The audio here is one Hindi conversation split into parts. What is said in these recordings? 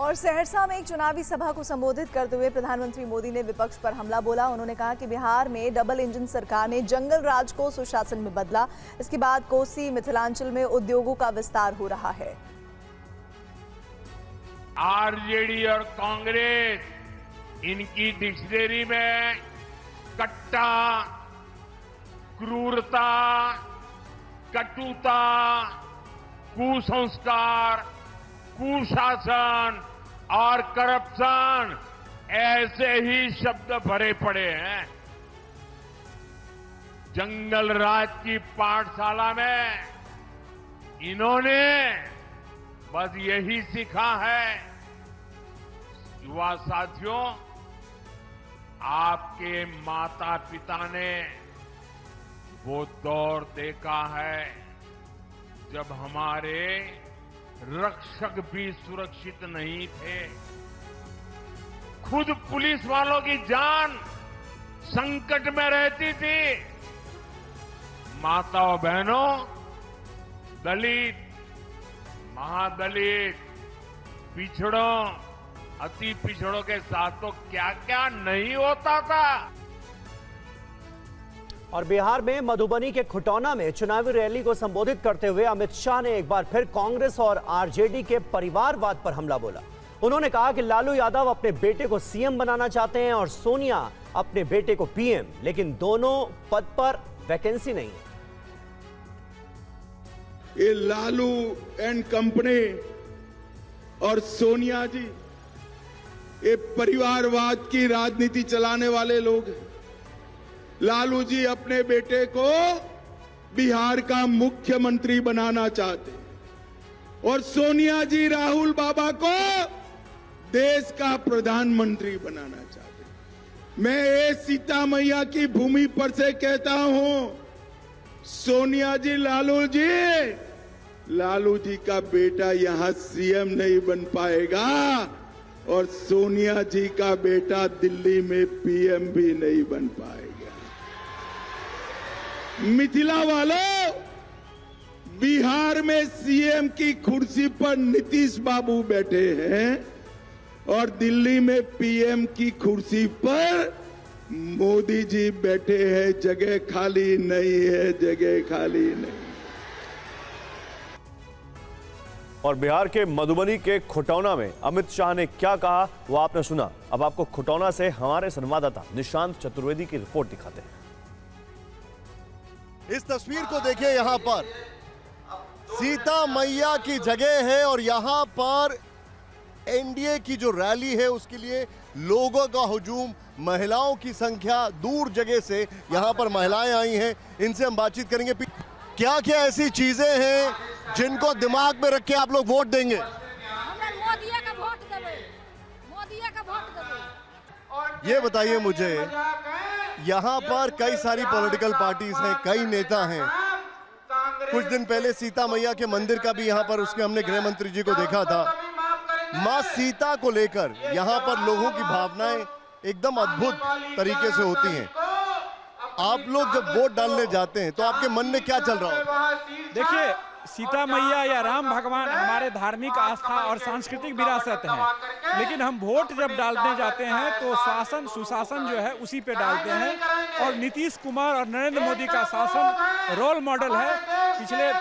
और सहरसा में एक चुनावी सभा को संबोधित करते हुए प्रधानमंत्री मोदी ने विपक्ष पर हमला बोला। उन्होंने कहा कि बिहार में डबल इंजन सरकार ने जंगल राज को सुशासन में बदला। इसके बाद कोसी मिथिलांचल में उद्योगों का विस्तार हो रहा है। आरजेडी और कांग्रेस इनकी डिक्शनरी में कट्टा, क्रूरता, कटुता, कुसंस्कार, कुशासन और करप्शन ऐसे ही शब्द भरे पड़े हैं। जंगल राज की पाठशाला में इन्होंने बस यही सीखा है। युवा साथियों, आपके माता पिता ने वो दौर देखा है जब हमारे रक्षक भी सुरक्षित नहीं थे। खुद पुलिस वालों की जान संकट में रहती थी। माताओं बहनों, दलित, महादलित, पिछड़ों, अति पिछड़ों के साथ तो क्या क्या नहीं होता था। और बिहार में मधुबनी के खुटौना में चुनावी रैली को संबोधित करते हुए अमित शाह ने एक बार फिर कांग्रेस और आरजेडी के परिवारवाद पर हमला बोला। उन्होंने कहा कि लालू यादव अपने बेटे को सीएम बनाना चाहते हैं और सोनिया अपने बेटे को पीएम, लेकिन दोनों पद पर वैकेंसी नहीं है। ये लालू एंड कंपनी और सोनिया जी ये परिवारवाद की राजनीति चलाने वाले लोग हैं। लालू जी अपने बेटे को बिहार का मुख्यमंत्री बनाना चाहते और सोनिया जी राहुल बाबा को देश का प्रधानमंत्री बनाना चाहते। मैं ये सीता मैया की भूमि पर से कहता हूं, सोनिया जी, लालू जी का बेटा यहां सीएम नहीं बन पाएगा और सोनिया जी का बेटा दिल्ली में पीएम भी नहीं बन पाएगा। मिथिला वालों, बिहार में सीएम की कुर्सी पर नीतीश बाबू बैठे हैं और दिल्ली में पीएम की कुर्सी पर मोदी जी बैठे हैं। जगह खाली नहीं है, जगह खाली नहीं। और बिहार के मधुबनी के खुटौना में अमित शाह ने क्या कहा वो आपने सुना। अब आपको खुटौना से हमारे संवाददाता निशांत चतुर्वेदी की रिपोर्ट दिखाते हैं। इस तस्वीर को देखिए, यहां पर सीता मैया की जगह है और यहां पर एनडीए की जो रैली है उसके लिए लोगों का हुजूम, महिलाओं की संख्या, दूर जगह से यहां पर महिलाएं आई हैं। इनसे हम बातचीत करेंगे। क्या क्या ऐसी चीजें हैं जिनको दिमाग में रख के आप लोग वोट देंगे? ये बताइए मुझे, यहाँ पर कई सारी पॉलिटिकल पार्टीज हैं, कई नेता हैं। कुछ दिन पहले सीता मैया के मंदिर का भी यहाँ पर उसके हमने गृह मंत्री जी को देखा था। माँ सीता को लेकर यहाँ पर लोगों की भावनाएं एकदम अद्भुत तरीके से होती हैं। आप लोग जब वोट डालने जाते हैं तो आपके मन में क्या चल रहा है? देखिए, सीता मैया या राम भगवान हमारे धार्मिक आस्था और सांस्कृतिक विरासत है, लेकिन हम वोट जब डालने जाते हैं तो शासन, सुशासन जो है उसी पे डालते हैं। और नीतीश कुमार और नरेंद्र मोदी का शासन रोल मॉडल है। पिछले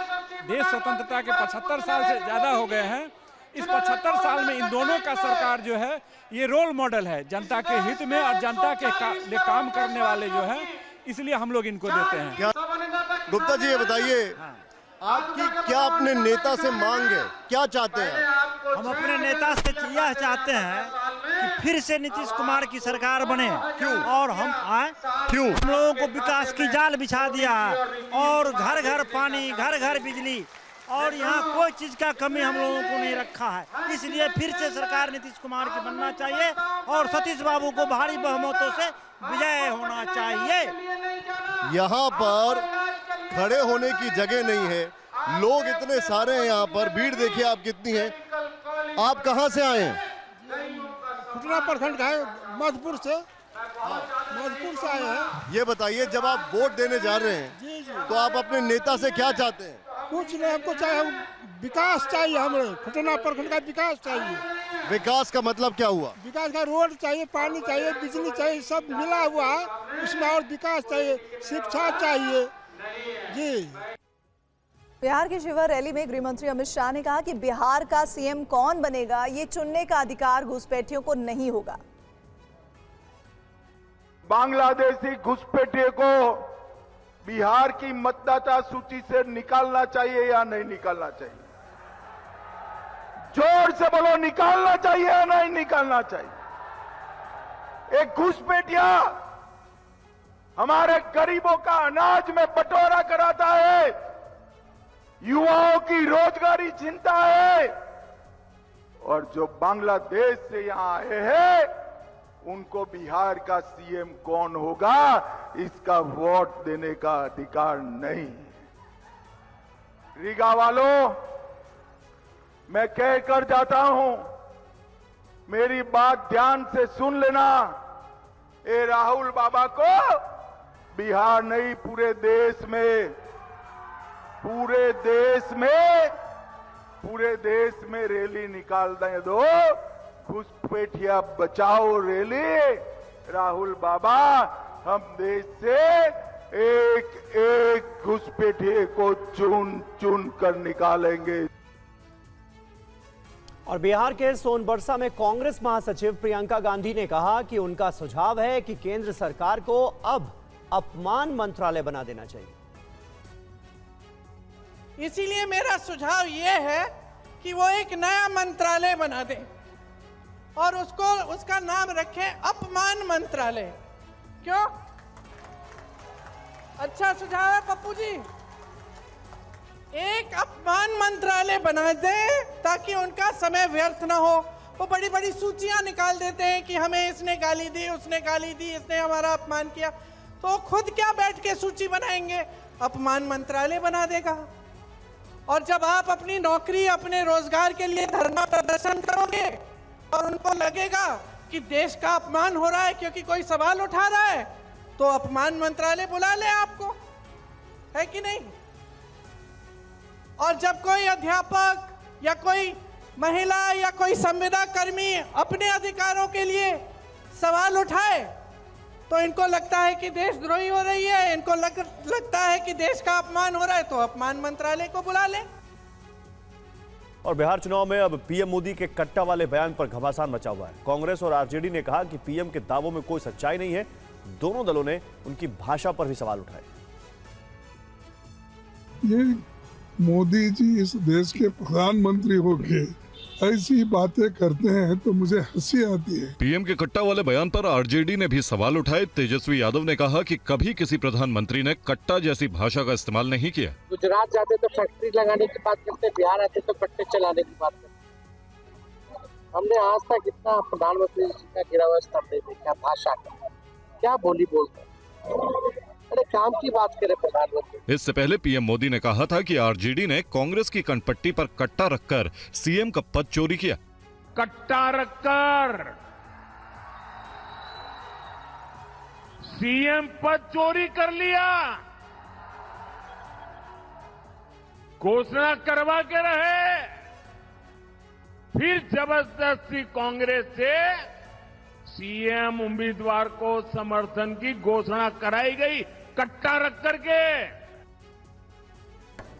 देश स्वतंत्रता के 75 साल से ज़्यादा हो गए हैं। इस 75 साल में इन दोनों का सरकार जो है ये रोल मॉडल है जनता के हित में और जनता के लिए काम करने वाले जो है, इसलिए हम लोग इनको देते हैं। गुप्ता जी, ये बताइए, आपकी क्या अपने नेता से मांग है, क्या चाहते हैं? हम अपने नेता से यह चाहते हैं कि फिर से नीतीश कुमार की सरकार बने। क्यों? और हम आए क्यों? हम लोगों को विकास की जाल बिछा दिया है और घर घर पानी, घर घर बिजली, और यहाँ कोई चीज का कमी हम लोगों को नहीं रखा है। इसलिए फिर से सरकार नीतीश कुमार की बनना चाहिए और सतीश बाबू को भारी बहुमतों से विजय होना चाहिए। यहाँ पर खड़े होने की जगह नहीं है, लोग इतने सारे हैं यहाँ पर। भीड़ देखिए आप कितनी है। आप कहाँ से आए हैं? खुटना प्रखंड का है, मधुपुर से आए हैं। ये बताइए, जब आप वोट देने जा रहे हैं तो आप अपने नेता से क्या चाहते हैं? कुछ नहीं, हमको चाहिए विकास चाहिए। हमें खुटना प्रखंड का विकास चाहिए। विकास का मतलब क्या हुआ? विकास का रोड चाहिए, पानी चाहिए, बिजली चाहिए, सब मिला हुआ है। उसमें और विकास चाहिए, शिक्षा चाहिए जी। बिहार की शिवर रैली में गृह मंत्री अमित शाह ने कहा कि बिहार का सीएम कौन बनेगा ये चुनने का अधिकार घुसपैठियों को नहीं होगा। बांग्लादेशी घुसपैठिए को बिहार की मतदाता सूची से निकालना चाहिए या नहीं निकालना चाहिए? जोर से बोलो, निकालना चाहिए या नहीं निकालना चाहिए? एक घुसपैठिया हमारे गरीबों का अनाज में बंटवारा कराता है, युवाओं की रोजगारी छीनता है, और जो बांग्लादेश से यहां आए हैं उनको बिहार का सीएम कौन होगा इसका वोट देने का अधिकार नहीं। रीगा वालों, मैं कहकर जाता हूं, मेरी बात ध्यान से सुन लेना। ए राहुल बाबा को बिहार नहीं, पूरे देश में रैली निकालने दो, घुसपैठिया बचाओ रैली। राहुल बाबा, हम देश से एक एक घुसपैठिए को चुन चुन कर निकालेंगे। और बिहार के सोनबरसा में कांग्रेस महासचिव प्रियंका गांधी ने कहा कि उनका सुझाव है कि केंद्र सरकार को अब अपमान मंत्रालय बना देना चाहिए। इसीलिए मेरा सुझाव यह है कि वो एक नया मंत्रालय बना दे और उसका नाम रखें अपमान मंत्रालय। क्यों? अच्छा सुझाव है पप्पू जी। एक अपमान मंत्रालय बना दे ताकि उनका समय व्यर्थ ना हो। वो बड़ी बड़ी सूचियां निकाल देते हैं कि हमें इसने गाली दी, उसने गाली दी, इसने हमारा अपमान किया, तो खुद क्या बैठ के सूची बनाएंगे? अपमान मंत्रालय बना देगा। और जब आप अपनी नौकरी, अपने रोजगार के लिए धरना प्रदर्शन करोगे और उनको लगेगा कि देश का अपमान हो रहा है क्योंकि कोई सवाल उठा रहा है, तो अपमान मंत्रालय बुला ले आपको, है कि नहीं? और जब कोई अध्यापक या कोई महिला या कोई संविदा कर्मी अपने अधिकारों के लिए सवाल उठाए तो इनको लगता है कि देशद्रोही हो रही है, इनको लगता है कि देश का अपमान हो रहा है, तो अपमान मंत्रालय को बुला ले। और बिहार चुनाव में अब पीएम मोदी के कट्टा वाले बयान पर घमासान मचा हुआ है। कांग्रेस और आरजेडी ने कहा कि पीएम के दावों में कोई सच्चाई नहीं है। दोनों दलों ने उनकी भाषा पर भी सवाल उठाए। ये मोदी जी इस देश के प्रधानमंत्री होके ऐसी बातें करते हैं तो मुझे हंसी आती है। पीएम के कट्टा वाले बयान पर आरजेडी ने भी सवाल उठाए। तेजस्वी यादव ने कहा कि कभी किसी प्रधानमंत्री ने कट्टा जैसी भाषा का इस्तेमाल नहीं किया। गुजरात जाते तो फैक्ट्री लगाने की बात करते, बिहार आते तो कट्टे चलाने की बात करते। हमने आज तक इतना प्रधानमंत्री जी का गिरा हुआ स्तर नहीं देखा। भाषा का क्या बोली बोलते, अरे काम की बात करे प्रधानमंत्री। इससे पहले पीएम मोदी ने कहा था कि आरजेडी ने कांग्रेस की कनपट्टी पर कट्टा रखकर सीएम का पद चोरी किया। कट्टा रखकर सीएम पद चोरी कर लिया, घोषणा करवा के रहे, फिर जबरदस्ती कांग्रेस से सीएम उम्मीदवार को समर्थन की घोषणा कराई गई कट्टा रख करके।